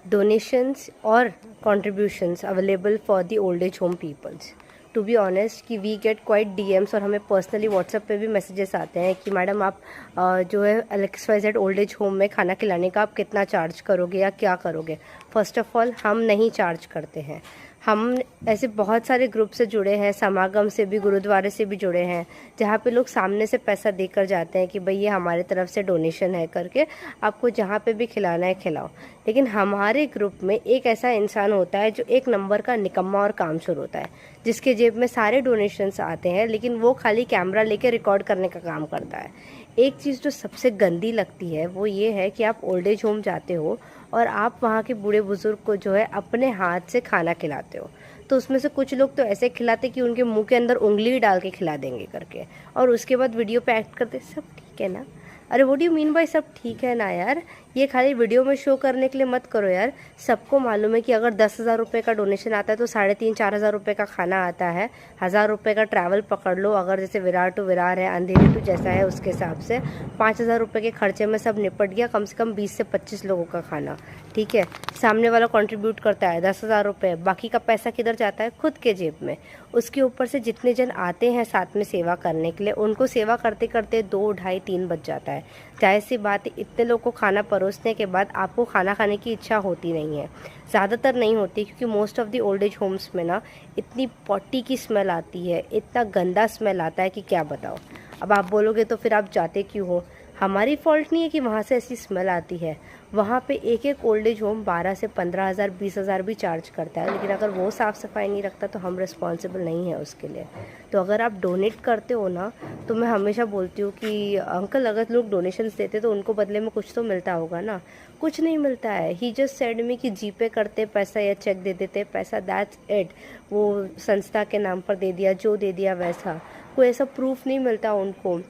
donations or contributions available for the old age home peoples. To be honest कि we get quite DMs और हमें personally WhatsApp पे भी messages आते हैं कि मैडम आप जो है XYZ ओल्ड एज होम में खाना खिलाने का आप कितना चार्ज करोगे या क्या करोगे। फर्स्ट ऑफ ऑल हम नहीं चार्ज करते हैं। हम ऐसे बहुत सारे ग्रुप से जुड़े हैं, समागम से भी, गुरुद्वारे से भी जुड़े हैं, जहाँ पे लोग सामने से पैसा देकर जाते हैं कि भाई ये हमारे तरफ से डोनेशन है करके आपको जहाँ पे भी खिलाना है खिलाओ। लेकिन हमारे ग्रुप में एक ऐसा इंसान होता है जो एक नंबर का निकम्मा और कामचोर होता है, जिसके जेब में सारे डोनेशंस आते हैं लेकिन वो खाली कैमरा लेके रिकॉर्ड करने का काम करता है। एक चीज़ जो सबसे गंदी लगती है वो ये है कि आप ओल्ड एज होम जाते हो और आप वहाँ के बूढ़े बुजुर्ग को जो है अपने हाथ से खाना खिलाते हो। तो उसमें से कुछ लोग तो ऐसे खिलाते कि उनके मुंह के अंदर उंगली डाल के खिला देंगे करके, और उसके बाद वीडियो पे एक्ट करते सब ठीक है ना। अरे what do you mean by सब ठीक है ना यार, ये खाली वीडियो में शो करने के लिए मत करो यार। सबको मालूम है कि अगर 10,000 रुपये का डोनेशन आता है तो 3,500-4,000 रुपये का खाना आता है। 1,000 रुपये का ट्रैवल पकड़ लो, अगर जैसे विरार टू विरार है, अंधेरी टू जैसा है उसके हिसाब से 5,000 रुपये के खर्चे में सब निपट गया, कम से कम 20 से 25 लोगों का खाना। ठीक है, सामने वाला कंट्रीब्यूट करता है 10,000 रुपये, बाकी का पैसा किधर जाता है? खुद के जेब में। उसके ऊपर से जितने जन आते हैं साथ में सेवा करने के लिए, उनको सेवा करते करते 2, ढाई, 3 बज जाता है। जाहिर सी बात है, इतने लोग को खाना परोसने के बाद आपको खाना खाने की इच्छा होती नहीं है, ज़्यादातर नहीं होती, क्योंकि most of the old age homes में ना इतनी पॉटी की स्मेल आती है, इतना गंदा स्मेल आता है कि क्या बताओ। अब आप बोलोगे तो फिर आप जाते क्यों हो? हमारी फॉल्ट नहीं है कि वहाँ से ऐसी स्मेल आती है। वहाँ पे एक एक ओल्ड एज होम 12 से 15,000 20,000 भी चार्ज करता है, लेकिन अगर वो साफ़ सफाई नहीं रखता तो हम रिस्पॉन्सिबल नहीं है उसके लिए। तो अगर आप डोनेट करते हो ना, तो मैं हमेशा बोलती हूँ कि अंकल अगर लोग डोनेशंस देते तो उनको बदले में कुछ तो मिलता होगा ना। कुछ नहीं मिलता है। ही जस्ट सेड मी कि जीपे करते पैसा या चेक दे देते पैसा, दैट्स इट। वो संस्था के नाम पर दे दिया, जो दे दिया वैसा, कोई ऐसा प्रूफ नहीं मिलता उनको।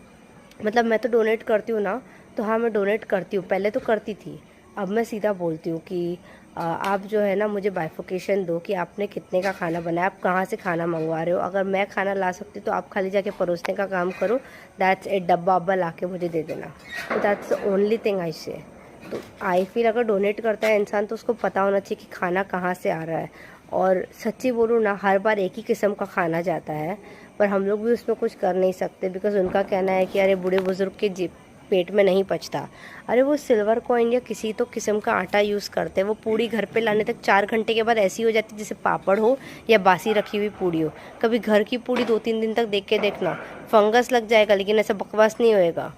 मतलब मैं तो डोनेट करती हूँ ना, तो हाँ मैं डोनेट करती हूँ, पहले तो करती थी, अब मैं सीधा बोलती हूँ कि आप जो है ना मुझे बाइफोकेशन दो कि आपने कितने का खाना बनाया, आप कहाँ से खाना मंगवा रहे हो। अगर मैं खाना ला सकती तो आप खाली जाके परोसने का काम करो, दैट्स इट। डब्बा वब्बा ला के मुझे दे देना, तो that's the only thing I से। तो आई फील अगर डोनेट करता है इंसान तो उसको पता होना चाहिए कि खाना कहाँ से आ रहा है। और सच्ची बोलूँ ना, हर बार एक ही किस्म का खाना जाता है, पर हम लोग भी उसमें कुछ कर नहीं सकते, बिकॉज उनका कहना है कि अरे बूढ़े बुजुर्ग के जी पेट में नहीं पचता। अरे वो सिल्वर कॉइन या किसी तो किस्म का आटा यूज़ करते हैं, वो पूड़ी घर पे लाने तक 4 घंटे के बाद ऐसी हो जाती है जैसे पापड़ हो या बासी रखी हुई पूड़ी हो। कभी घर की पूड़ी 2-3 दिन तक देख के देखना, फंगस लग जाएगा, लेकिन ऐसा बकवास नहीं होएगा।